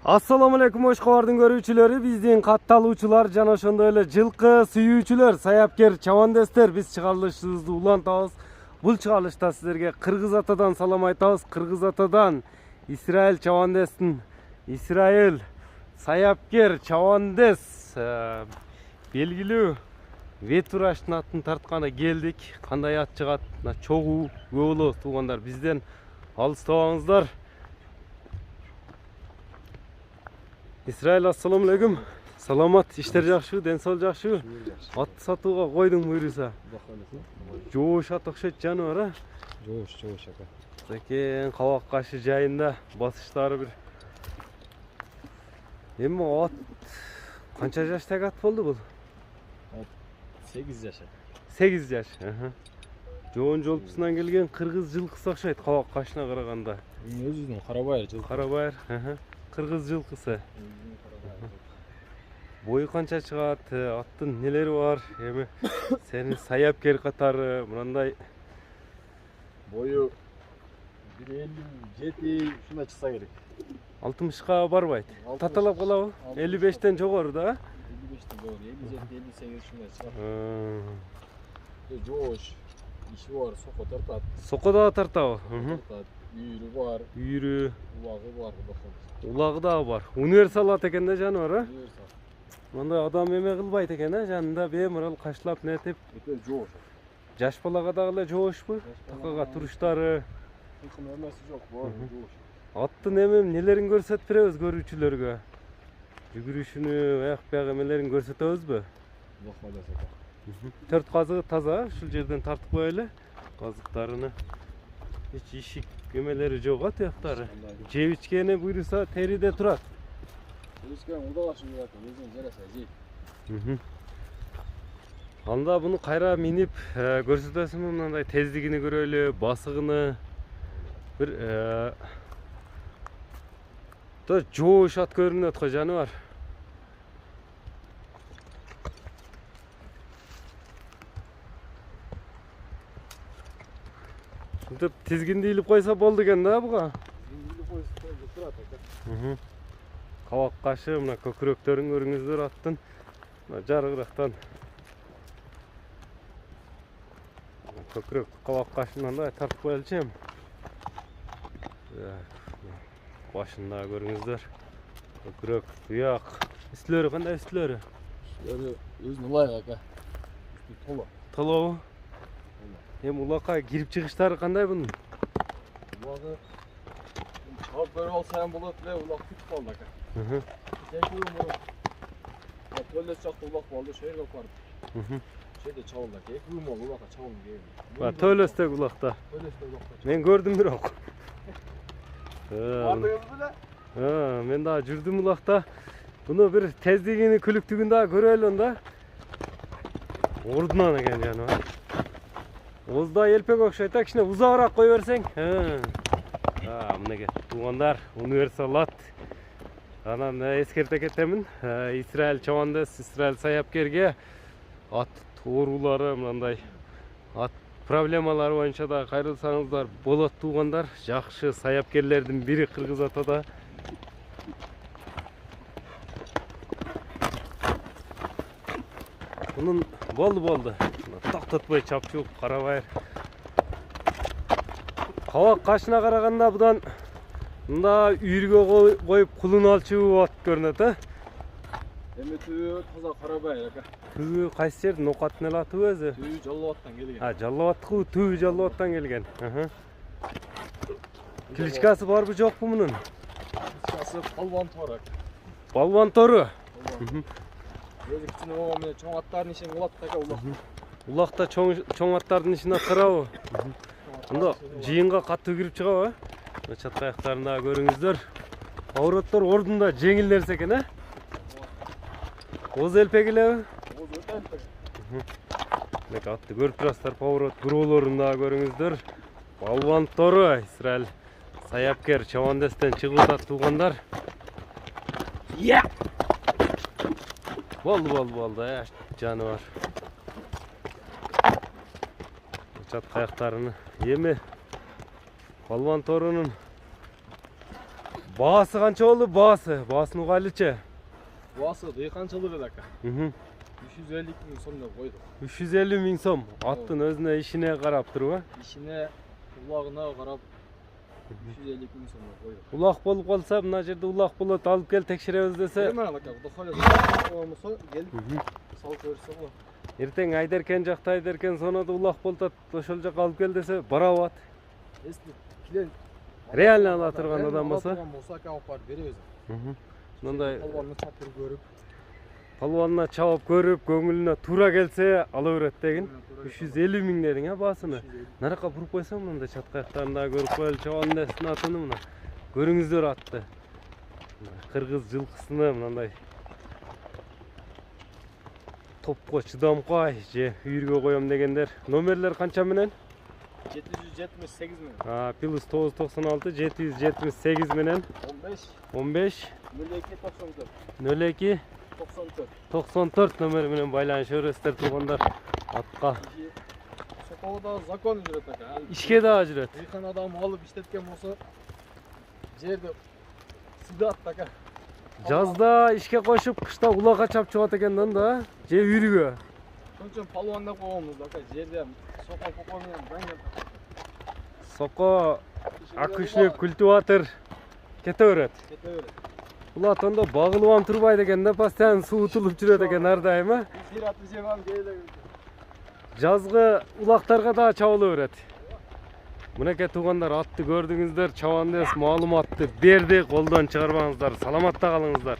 Assalamu alaikum Oşkovardın görүүчүлөрү, биздин катталуучулар жана ошондой эле жылкы сүйүүчүлөр, саяпкер чабандестер, биз чыгарылышыбызды улантабыз. Бул чыгарылышта сиздерге Кыргыз атадан салам айтабыз. Кыргыз атадан Исраил чабандестин, Исраил саяпкер чабандес белгилүү ветураштын атын тартканы келдик. Кандай ат чыгат? Чогуу көп болобуз туугандар, бизден алыстабаңыздар. İsrail, assalamu alaikum. Salamat, işler жақшы, денсаулық жақшы. Ат сатууга койдуң буйруса. Жоош ат окшойт жаныбар, а? Жоош ака. Экен кабак кашы жайында басыштары бир. Эми ат канча жаштагы ат болду бул? 8 жаш. 8 жаш. Жоон жолпусунан келген кыргыз жылкысы окшойт кабак кашына караганда. Өзүнүн карабайыр жылкы. Карабайыр, кыргыз жылкысы. Бою канча чыгат, аттын нелери бар? Эми сени саяпкер катары мындай Бою 1.57 ушундай чыкса керек. 60ка барбайт. Таталап калабы? 55тен жогору да? 55тен жогору, 57-58 ушундай чыгат. Жоош, иши бар, соко тартат. Соко да тартабы? Үйрү бар. Үйрү, Улагы бар, улагы да бар. Универсал ат экен да жаныбар, а? Универсал. Мындай адам эме кылбайт экен, а? Жанында бемурал кашлап нетип. Жоош. Жаш балага дагы эле жоошпу? Такага туруштары. Тыкын эмеси жок, бар жоош. Аттын эми нелерин көрсөтүп беребиз көрүүчүлөргө. Жүгүрүшүнү, аяк-баяк эмелерин көрсөтөбүзбү? Төрт казыгы таза, ушул жерден тартып коелу. Казыктарыны. Эч ишик эмелери жок а тияктары. Жеп ичкени буйруса териде турат. Ишкен удалашып жатат, өзүң жараса жей. Анда буну кайра минип көрсөтөсүңбү? Мындай тездигини көрөлү, басыгыны. Бир жоош ат көрүнөт го жаныбар. Ушинтип тизгинди илип койсо болду экен да буга. Тизгинди койсо турат экен. Кабак кашы, мына көкүрөктөрүн көрүңүздөр аттын. Мына жарыгырактан көкүрөк кабак кашынан да тартып коелучу эми. Башында көрүңүздөр. Көкүрөк, туяк. Үстүлөрү кандай үстүлөрү? Үстүлөрү өзүнө ылайык ака. Толо. Толобу? Эми улакка кирип чыгыштары кандай бунун? Улагы чабып көрүп алсаң болот эле, улак күтүп калды ака. Төлөс жакта улак болду, ошол жерге бардым. Şeyde çavulda ki, uyumalı ulaka çavul gibi. Töölösteki ulakta. Töölösteki ulakta. Ben gördüm birok. Vardınız bile? Ben daha жүрдüm ulakta. Bunu bir tezliğini, külüktüğünü daha görelim onda. Ordunan eken yani. Ozda elpek okşaytak, şimdi uzağırak koyuversen. Mına gel. Tuğanlar, universalat. Anan eskertek etemin. İsrail çavandes, İsrail sayapkerge. At toorулары мындай ат проблемалары боюнча да кайрылсаңыздар болот туугандар. Жакшы саяпкерлердин бири Кыргыз атада. Bunun boldu. Токтотпой чапчук карабайыр. Кабак кашына караганда будан мында үйргө коюп кулун алчу ат көрүнөт, а? Эми түү таза карабайыр ака. Түү кайсы жердин окаттын эле аты өзү? Түү Жаллабаттан келген. Жаллабаттыкы түү Жаллабаттан келген. Кличкасы барбы жокпу мунун? Кличкасы Балван Тор ака. Балван Тору. Өзү кичине болгон чоң аттардын ишин кылат ака улак. Улакта чоң аттардын ишине кырабы? Мында жыйынга катуу кирип чыгабы? Чат аяктарында көрүңүздөр. Повороттор ордунда жеңил нерсе экен, а? Оз элпек элеби? Оз өтө элпек. Мына атты көрүп турасыздар, поворот буроолорунда көрүңүздөр. Балван Тору, Исраил саяпкер чабандестен чыгып атат туугандар. Boldu ya canavar. Çat kayaklarını yemi. Palvan torunun bağısı kança oldu bağısı? Bağısını kaylıça? Boğası dıykançılığı aka. 350 bin sonunda koyduk. 350 bin som. Attın özüne işine karap durup. İşine ulağına karab 350 bin sonunda koyduk. Ulak bolup kalsa mına jerde ulak bolup alıp gel tekşiremiz dese. Hemen alaka. Dokaya olmasa gelip salıp verirse bu. Erteң ayderken jakta ayderken sonra da ulak bolup ошол жака alıp gel dese barabат. Eski kilen Реально ала турган адам болсо. Osaka alып барып беребиз. Мындай Palvanını çaptırıp görüp. palvanına çabap görüp көңүлүнө туура келсе ала берет деген. 350 миң дедиң а баасыны. Наракка буруп койсом мындай чат каяктарын дагы көрүп коелу чабан десин атыны мына. Көрүңүздөр атты. Кыргыз жылкысыны мындай топко чыдамкай же үйүргө коем дегендер. Номерлер канча менен? 778 milyon. Плюс 996 778 менен 15 15 02 94 02 94. 94 номер менен байланыша бересиздер туугандар. Атка Sokoğda zakon ücret aka. ишке дагы жүрөт. Yıkan adam alıp işletken olsa jerde sida at aka. Жазда ишке кошуп, кышта улакка чап чыгат экен да, же үйрүгө. Сончон palvanda koyamız aka. Jerde sokak kokomiyan ben Соко акышлык культиватор кете берет. Kete öyle. Улатонда багылып турбайт экен да, постоянно суу утулуп жүрөт экен ар дайым. Bir atlı cevan geyle. Жазгы улактарга да чабыла берет. Мынакей туугандар, атты көрдүңүздөр, чабан дес маалыматты берди, колдон чыгарбаңыздар. Саламатта калыңыздар.